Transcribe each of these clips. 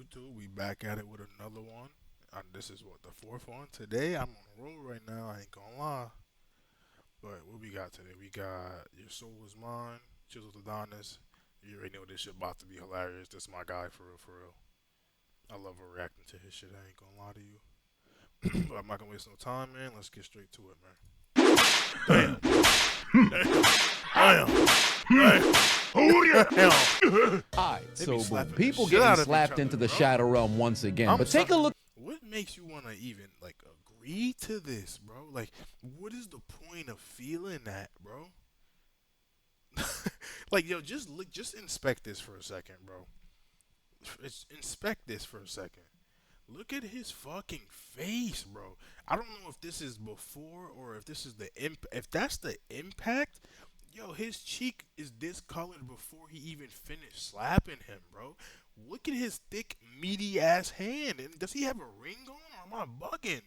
YouTube? We back at it with another one. This is what, the fourth one? Today I'm on a roll right now, I ain't gonna lie. But what we got today? We got Your Soul Is Mine, Chiseled Adonis. You already know this shit about to be hilarious. This is my guy for real, for real. I love reacting to his shit, I ain't gonna lie to you. But I'm not gonna waste no time, man. Let's get straight to it, man. Damn. Damn. Oh yeah. Alright, so slapping people the shit out getting of each slapped other, into the bro. shadow realm once again. But take a look. What makes you want to even like agree to this, bro? Like, what is the point of feeling that, bro? Like, yo, just look, just inspect this for a second, bro. Inspect this for a second. Look at his fucking face, bro. I don't know if this is before or if this is the if that's the impact. Yo, his cheek is discolored before he even finished slapping him, bro. Look at his thick, meaty ass hand. And does he have a ring on, or am I bugging?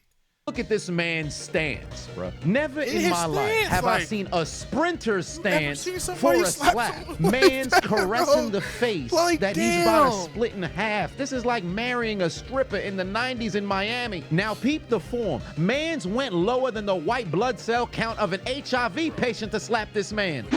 Look at this man's stance, bro. Never in his my life stance, have I like, seen a sprinter's stance seen for somebody a slap slap. someone like Man's that, caressing bro. the face Like, that he's about to damn. split in half. This is like marrying a stripper in the 90s in Miami. Now peep the form. Man's went lower than the white blood cell count of an HIV patient to slap this man.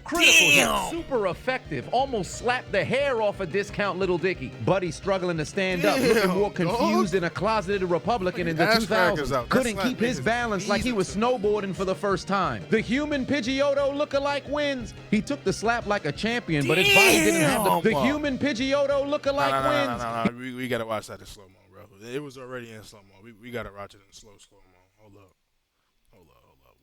Critical hit, super effective, almost slapped the hair off a discount Little Dicky. Buddy struggling to stand up, looking more confused than a closeted Republican in the Ass crackers 2000s. out. Couldn't That's keep like his niggas balance like he was easing snowboarding for the first time. The human Pidgeotto lookalike wins. He took the slap like a champion, but his body didn't have the human Pidgeotto lookalike wins. No. We gotta watch that in slow mo, bro. It was already in slow mo. We gotta watch it in slow mo. Hold up.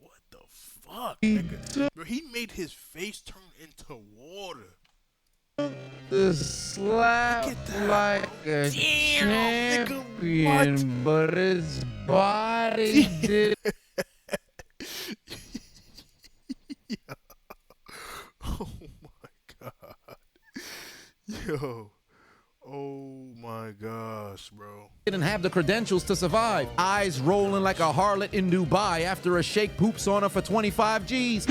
What the fuck, nigga? Bro, he made his face turn into water. The slap Look at that, like a Damn, nigga, champion, but his body did. Oh my god. Yo. Oh my gosh, bro. Didn't have the credentials to survive. Eyes rolling like a harlot in Dubai after a sheikh poops on her for 25 G's.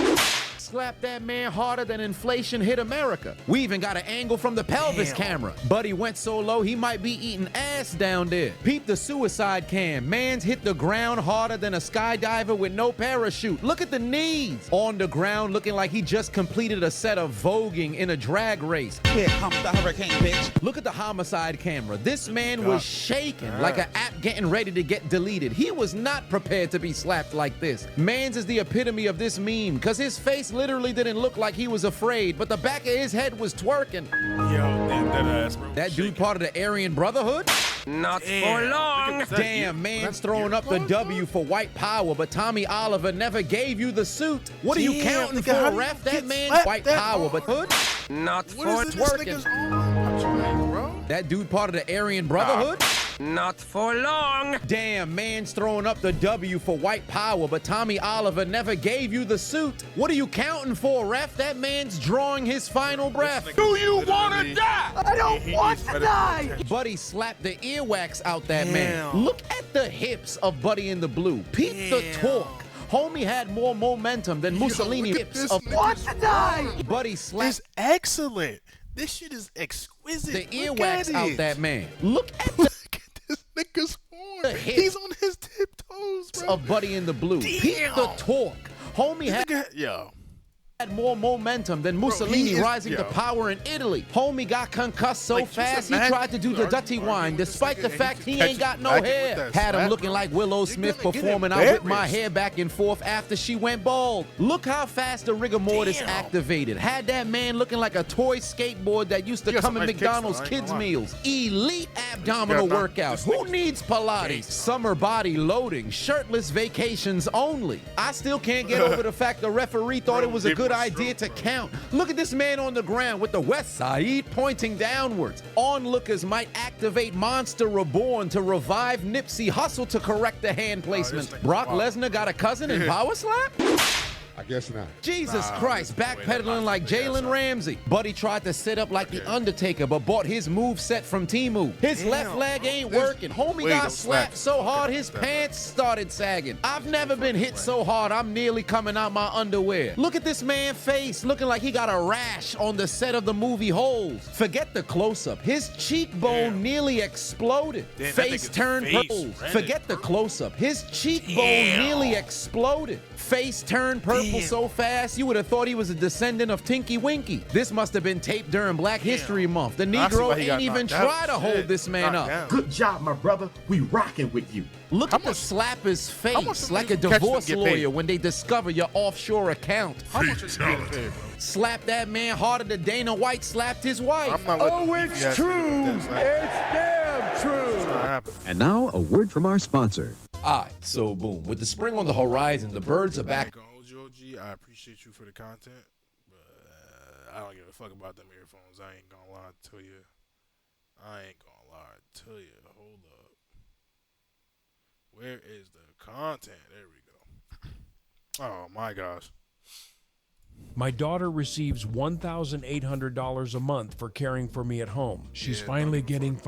Slap that man harder than inflation hit America. We even got an angle from the pelvis camera. Buddy went so low he might be eating ass down there. Peep the suicide cam. Man's hit the ground harder than a skydiver with no parachute. Look at the knees. On the ground looking like he just completed a set of voguing in a drag race. Here comes the hurricane, bitch. Look at the homicide camera. This man was shaking like an app getting ready to get deleted. He was not prepared to be slapped like this. Mans is the epitome of this meme because his face literally didn't look like he was afraid, but the back of his head was twerking. Yo, that ass, bro. That dude part of the Aryan Brotherhood? Not for long. Damn, man's throwing up the W for white power, but Tommy Oliver never gave you the suit. What are you counting for, ref? That man's white power, but hood? Not for What is this twerking. nigga's I'm trying, bro. That dude part of the Aryan Brotherhood? Not for long. Damn, man's throwing up the W for white power, but Tommy Oliver never gave you the suit. What are you counting for, ref? That man's drawing his final breath. Do you wanna die? I don't want to die. Buddy slapped the earwax out that man. Damn. Look at the hips of Buddy in the Blue. Peep the Damn. torque. Homie had more momentum than Mussolini look at hips this of nigga's Want to die. Buddy slapped It's excellent. This shit is exquisite. the Look earwax at out it. that man. Look at the Look at this nigga's The form. hip. He's on his tiptoes, bro. of Buddy in the Blue. Peep the Damn. torque. Homie had Yo. more momentum than Mussolini he is- rising to yo. power in Italy. Homie got concussed so Like, just fast he imagine- tried to do the dirty Argue wine with this despite nigga the and fact just he catch ain't got him no back with hair. that Had him slap, looking bro. like Willow You're Smith gonna get performing I whip my embarrassed. hair back and forth after she went bald. Look how fast the rigor mortis Damn. activated. Had that man looking like a toy skateboard that used to He got come some in nice kicks, McDonald's though, I ain't kids gonna lie. meals. Elite abdominal got that- workout. this Who nigga's needs Pilates? gangsta. Summer body loading. Shirtless vacations only. I still can't get over the fact the referee thought Bro, it was a give good him a idea stroke, to bro. count. Look at this man on the ground with the West Side pointing downwards. Onlookers might activate Monster Reborn to revive Nipsey Hussle to correct the hand placement. nigga's Brock wild. Lesnar got a cousin in PowerSlap? Guess not. Jesus Christ, backpedaling like Jalen Ramsey. Buddy tried to set up like The Undertaker, but bought his move set from Temu. His left leg ain't working. Homie got slapped so hard his pants started sagging. I've never been hit so hard I'm nearly coming out my underwear. Look at this man's face, looking like he got a rash on the set of the movie Holes. Forget the close-up. His cheekbone nearly exploded. Face turned purple. Forget the close-up. His cheekbone nearly exploded. Face turned purple so fast you would have thought he was a descendant of Tinky Winky. This must have been taped during Black History Month. The Negro ain't even try to hold this man up. Good job, my brother. We rocking with you. Look at the slapper's face like a divorce lawyer when they discover your offshore account. How much is he getting paid, bro? Slap that man harder than Dana White slapped his wife. Oh, it's true. It's damn true. And now, a word from our sponsor. Alright, so boom. With the spring on the horizon, the birds are back. I appreciate you for the content, but I don't give a fuck about them earphones. I ain't gonna lie to you. Hold up. Where is the content? There we go. Oh my gosh. My daughter receives $1,800 a month for caring for me at home. She's finally getting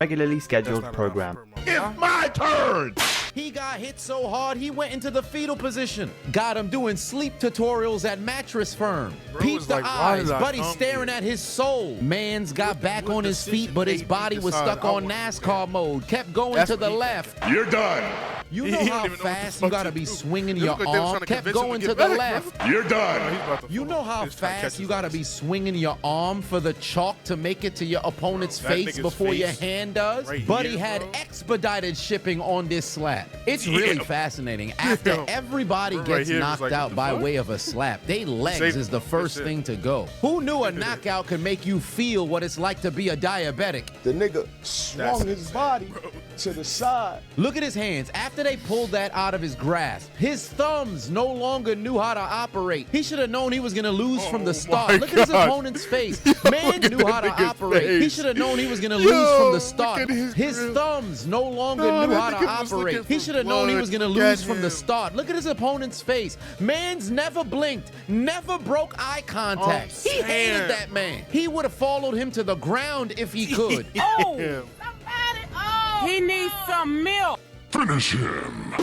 regularly scheduled program. It's my turn! He got hit so hard he went into the fetal position. Got him doing sleep tutorials at Mattress Firm. Peep the eyes, buddy staring at his soul. Man's got back on his feet, but his body was stuck on NASCAR mode. Kept going to the left. You're done. You know how fast you gotta be swinging your arm? Kept going to the left. You're done. You know how fast you gotta be swinging your arm for the chalk to make it to your opponent's face before your hand does? Buddy had expedited shipping on this slap. It's really fascinating. After everybody gets knocked out by way of a slap, they legs is the first thing to go. Who knew a knockout could make you feel what it's like to be a diabetic? The nigga swung his body to the side. Look at his hands. After they pulled that out of his grasp, his thumbs no longer knew how to operate. He should have known he was going to lose from the start. Look at his opponent's face. Man knew how to operate. He should have known he was going to lose from the start. His thumbs no longer knew how to operate. He should have known he was going to lose from the start. Look at his opponent's face. Man's never blinked, never broke eye contact. He hated that man. He would have followed him to the ground if he could. Oh! Somebody! Oh! He needs some milk! Finish him.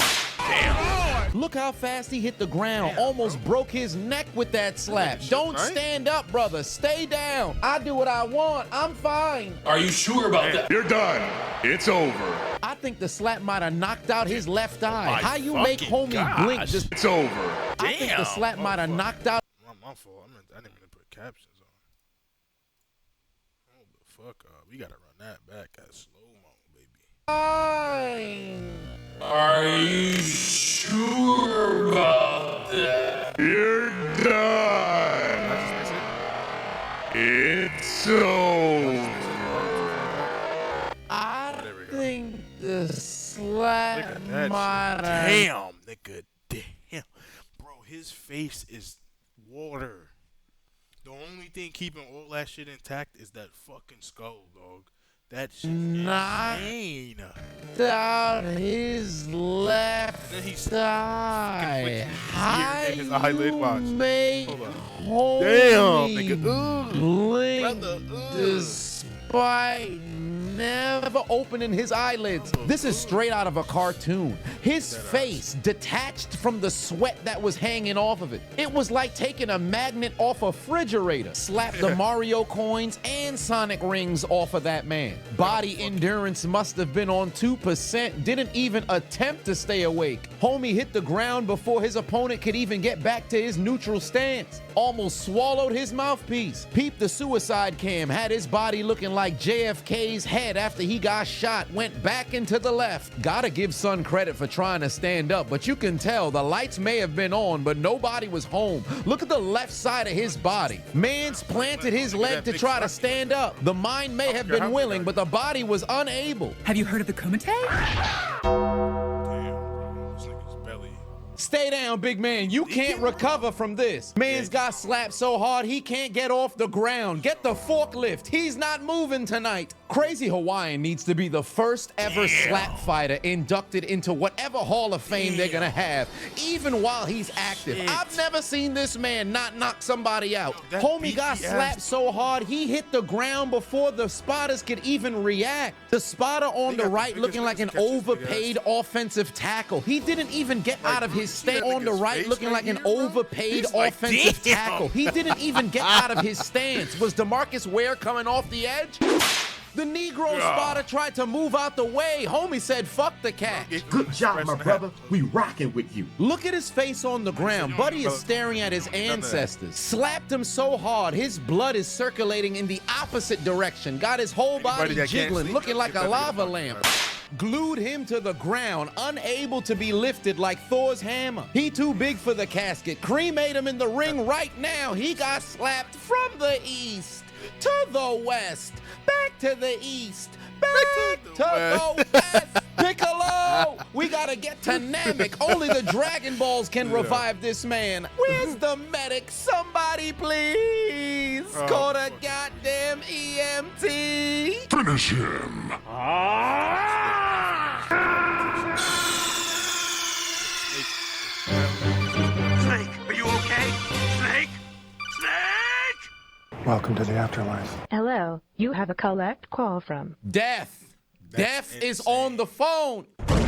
Look how fast he hit the ground. Almost broke his neck with that slap. Don't stand up, brother. Stay down. I do what I want. I'm fine. Are you sure about that? You're done. It's over. I think the slap might have knocked out his left eye. How you make homie blink? Just It's over. I think the slap might have knocked out. My fault. I didn't mean to put captions on. Hold the fuck up. We gotta run that back at slow-mo, baby. Are you sure about that? You're done. It's over. I think the slap might have. Damn, nigga. Damn. Bro, his face is water. The only thing keeping all that shit intact is that fucking skull, dog. That shit insane. Down his left eye. How his eyelid watch. make Damn, homie nigga. blink despite never opening his eyelids? This is straight out of a cartoon. His face detached from the sweat that was hanging off of it. It was like taking a magnet off a refrigerator. Slap the Mario coins and Sonic rings off of that man. Body endurance must have been on 2%. Didn't even attempt to stay awake. Homie hit the ground before his opponent could even get back to his neutral stance. Almost swallowed his mouthpiece. Peep the suicide cam. Had his body looking like JFK's head after he got shot. Went back into the left. Gotta give son credit for trying to stand up, but you can tell the lights may have been on, but nobody was home. Look at the left side of his body. Man's planted his leg to try to stand up. The mind may have been willing, but the body was unable. Have you heard of the Kumite? Damn, bro. This nigga's belly. Stay down, big man. You can't recover from this. Man's got slapped so hard he can't get off the ground. Get the forklift. He's not moving tonight. Crazy Hawaiian needs to be the first ever slap fighter inducted into whatever Hall of Fame they're gonna have, even while he's active. I've never seen this man not knock somebody out. Homie got slapped so hard he hit the ground before the spotters could even react. The spotter on the right looking like an overpaid offensive tackle. He didn't even get out of his stance. On the right looking like an overpaid offensive tackle. He didn't even get out of his stance. Was DeMarcus Ware coming off the edge? The Negro spotter tried to move out the way. Homie said, fuck the catch. Good job, my brother. We rocking with you. Look at his face on the ground. Buddy is staring at his ancestors. Slapped him so hard, his blood is circulating in the opposite direction. Got his whole body jiggling, looking like a lava lamp. Glued him to the ground, unable to be lifted like Thor's hammer. He too big for the casket. Cremate him in the ring right now. He got slapped from the east to the west, back to the east, back to the west. Piccolo, we gotta get to Namek. Only the Dragon Balls can revive this man. Where's the medic? Somebody please call the goddamn EMT. Finish him. Snake, are you okay? Snake? Snake! Welcome to the afterlife. Hello, you have a collect call from Death. Death is on the phone. Well,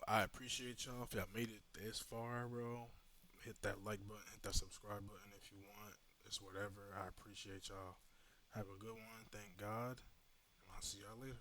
I appreciate y'all. If y'all made it this far, bro, hit that like button, hit that subscribe button if you want. It's whatever. I appreciate y'all. Have a good one. Thank God. And I'll see y'all later.